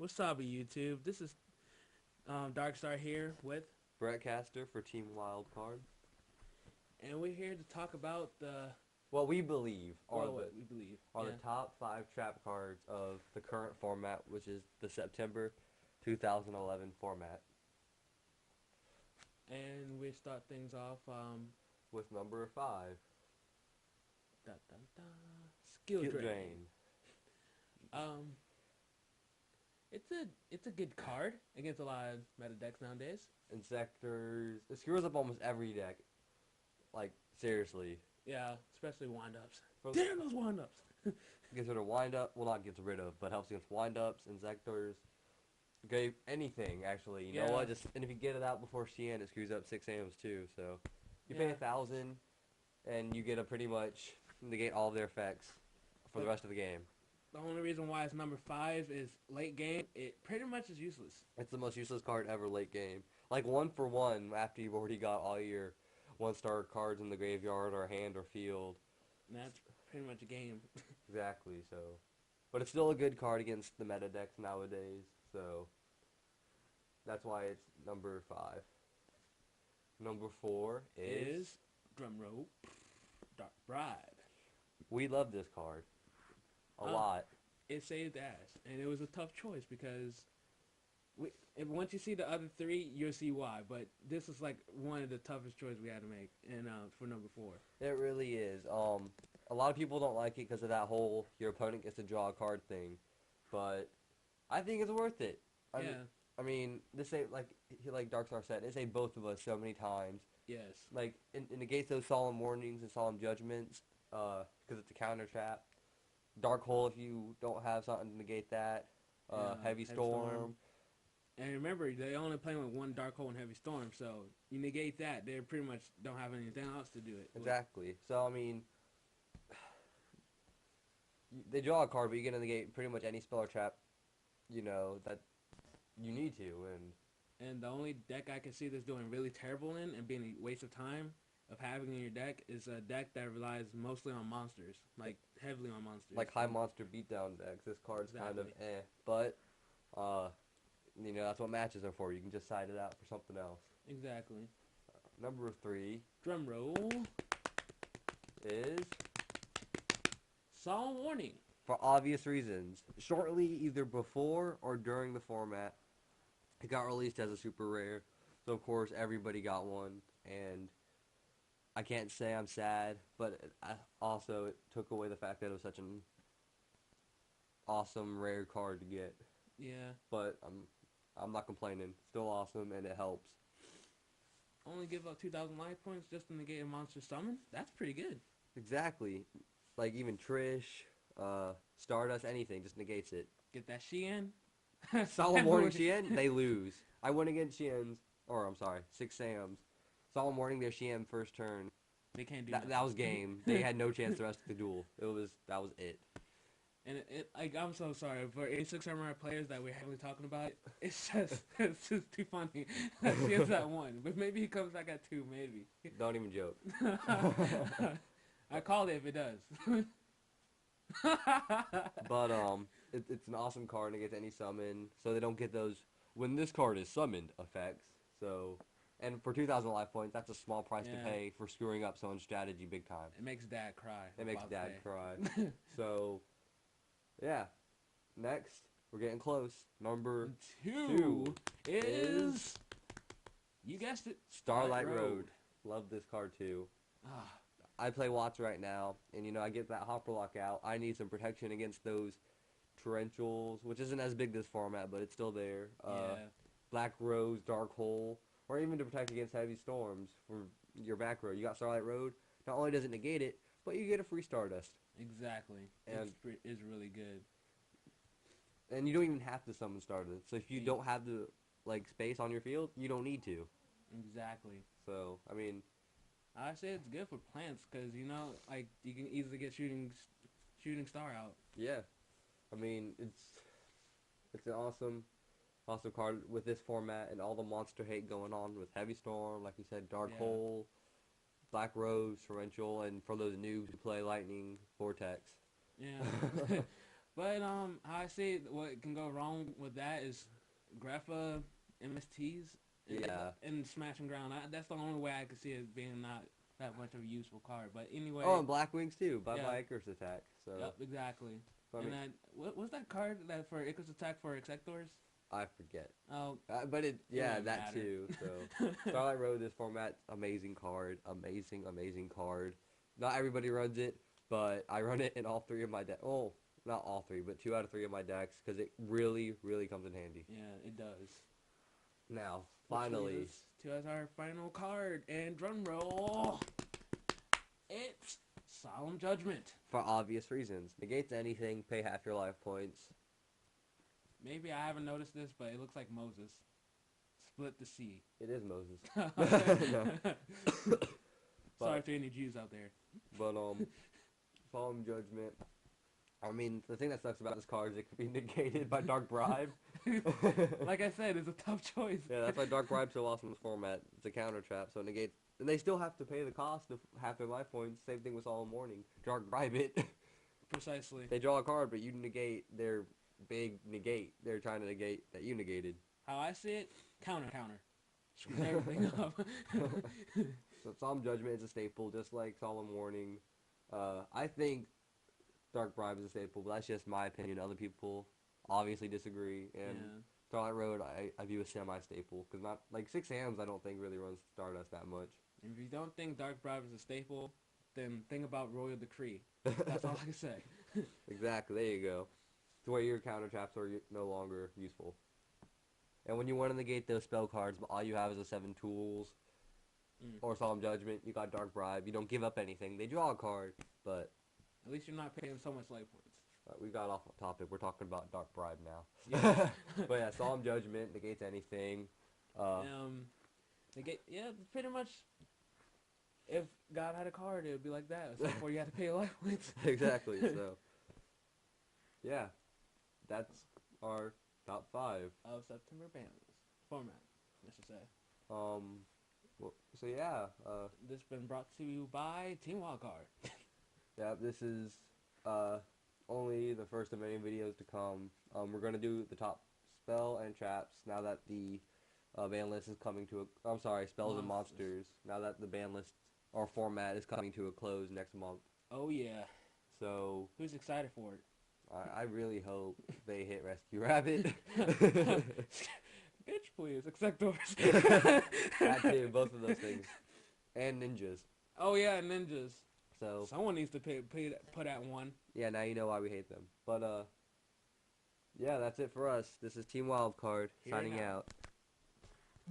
What's up, YouTube? This is Darkstar here with, Broadcaster for Team Wildcard. and we're here to talk about the What we believe are what we believe. the Yeah, top 5 trap cards of the current format, which is the September 2011 format, and we start things off. with number 5, Da, da, da, skill Skill drain. Drain. Um, it's a good card against a lot of meta decks nowadays. Insectors. It screws up almost every deck. Like, seriously. Yeah, especially windups. For, Damn those windups. gets rid of windup. Well, not gets rid of, but helps against windups, Insectors. Okay, anything, actually. You know what? And if you get it out before Shein, it screws up 6 AMs too, so. You pay 1,000, and you get to pretty much negate all of their effects for the rest of the game. The only reason why it's number 5 is late game. It pretty much is useless. It's the most useless card ever late game. Like 1-for-1 after you've already got all your 1-star cards in the graveyard or hand or field. And that's pretty much a game. Exactly, so. But it's still a good card against the meta decks nowadays, so. That's why it's number 5. Number 4 is drumroll, Dark Bribe. We love this card. A lot. It saved ass, and it was a tough choice because once you see the other 3, you'll see why. But this is like one of the toughest choices we had to make, and for number 4. It really is. A lot of people don't like it because of that whole your opponent gets to draw a card thing, but I think it's worth it. I mean, this ain't like Darkstar said. It saved both of us so many times. Yes. Like it negates those solemn warnings and solemn judgments, because it's a counter trap. Dark hole if you don't have something to negate that. Heavy storm. And remember, they only play with one Dark Hole and Heavy Storm, so you negate that, they pretty much don't have anything else to do it. Exactly. So, I mean, they draw a card, but you get to negate pretty much any spell or trap, that you need to. And the only deck I can see that's doing really terrible in and being a waste of time of having in your deck is a deck that relies mostly on monsters, like heavily on monsters. Like high monster beatdown decks, this card's kind of but, that's what matches are for. You can just side it out for something else. Exactly. Number 3. Drum roll. Is Solemn Warning. For obvious reasons. Shortly, either before or during the format, it got released as a super rare. So, of course, everybody got one. And I can't say I'm sad, but it took away the fact that it was such an awesome, rare card to get. Yeah. But I'm not complaining. Still awesome, and it helps. Only give up 2,000 life points just to negate a monster summon? That's pretty good. Exactly. Like, even Trish, Stardust, anything, just negates it. Get that Shein. Solemn Warning Shein, they lose. I went against Sheins, 6 Sams. Solemn Warning their Shein first turn. They can't do that was game. They had no chance the rest of the duel. That was it. And I'm so sorry for 86 MR players that we're heavily talking about. It's just too funny. He has that one, but maybe he comes back at 2, maybe. Don't even joke. I called it if it does. But it's an awesome card and it gets any summon, so they don't get those when this card is summoned effects. So, and for 2,000 life points, that's a small price to pay for screwing up someone's strategy big time. It makes Dad cry. It makes Dad cry. So. Yeah. Next, we're getting close. Number 2 is... You guessed it. Starlight Road. Love this card too. Ah. I play Watts right now, and I get that Hopper Lock out. I need some protection against those Torrentials, which isn't as big this format, but it's still there. Black Rose, Dark Hole, or even to protect against Heavy Storms for your back row. You got Starlight Road. Not only does it negate it, but you get a free Stardust. Exactly. And it's really good. And you don't even have to summon Stardust. So if you don't have the space on your field, you don't need to. Exactly. So, I mean, I say it's good for plants because you can easily get shooting star out. Yeah. I mean, it's an awesome card with this format and all the monster hate going on with Heavy Storm, like you said, Dark Hole, Black Rose, Torrential, and for those noobs who play Lightning, Vortex. Yeah. But how I see it, what can go wrong with that is Grappa MSTs Yeah. and Smash and Ground. That's the only way I could see it being not that much of a useful card. But anyway, Oh, and Black Wings too. Bye yeah, bye Icarus attack. So. yep, exactly. So I And mean, then what was that card that for Icarus attack for Exectors? I forget. Oh, But it yeah, wouldn't that matter. too. So Starlight Road, this format, amazing card, amazing card. Not everybody runs it, but I run it in all three of my decks. Oh, not all three, but 2 out of 3 of my decks because it really comes in handy. Yeah, it does. Now, Which finally, leads us to as our final card, and drum roll. It's Solemn Judgment. for obvious reasons, negates anything, pay half your life points. Maybe I haven't noticed this, but it looks like Moses. Split the sea. It is Moses. Sorry to any Jews out there. But Solemn Judgment. I mean, the thing that sucks about this card is it could be negated by Dark Bribe. Like I said, it's a tough choice. Yeah, that's why Dark Bribe's so awesome in this format. It's a counter trap, so it negates. And they still have to pay the cost of half their life points. Same thing with Solemn Warning. Dark Bribe it. Precisely. They draw a card, but you negate their big negate. They're trying to negate that you negated. How I see it, counter. Screws everything up. So Solemn Judgment is a staple, just like Solemn Warning. I think Dark Bribe is a staple, but that's just my opinion. Other people obviously disagree. And Yeah. Starlight Road, I view as semi-staple, because not like 6 Hams I don't think really runs Stardust that much. If you don't think Dark Bribe is a staple, then think about Royal Decree. That's all I can say. Exactly, there you go. It's where your counter traps are no longer useful. And when you want to negate those spell cards, but all you have is a 7 tools or Solemn Judgment, you got Dark Bribe. You don't give up anything. They draw a card, but At least you're not paying so much life points. we got off topic. We're talking about Dark Bribe now. Yeah. But yeah, Solemn Judgment negates anything. Yeah, pretty much. If God had a card, it would be like that. Except for you had to pay life points. Exactly. So yeah, that's our top 5 of September bans format, I should say. So yeah, This has been brought to you by TeamWildCard. yeah, this is only the first of many videos to come. We're gonna do the top spell and traps now that the ban list is coming to a. I'm sorry, spells and monsters. Now that the ban list or format is coming to a close next month. Oh yeah. So Who's excited for it? I really hope they hit Rescue Rabbit. Bitch, please, Exectors. That too, both of those things, and ninjas. Oh yeah, ninjas. So Someone needs to put at one. yeah, now you know why we hate them. But yeah, that's it for us. This is Team Wildcard Here signing now. out.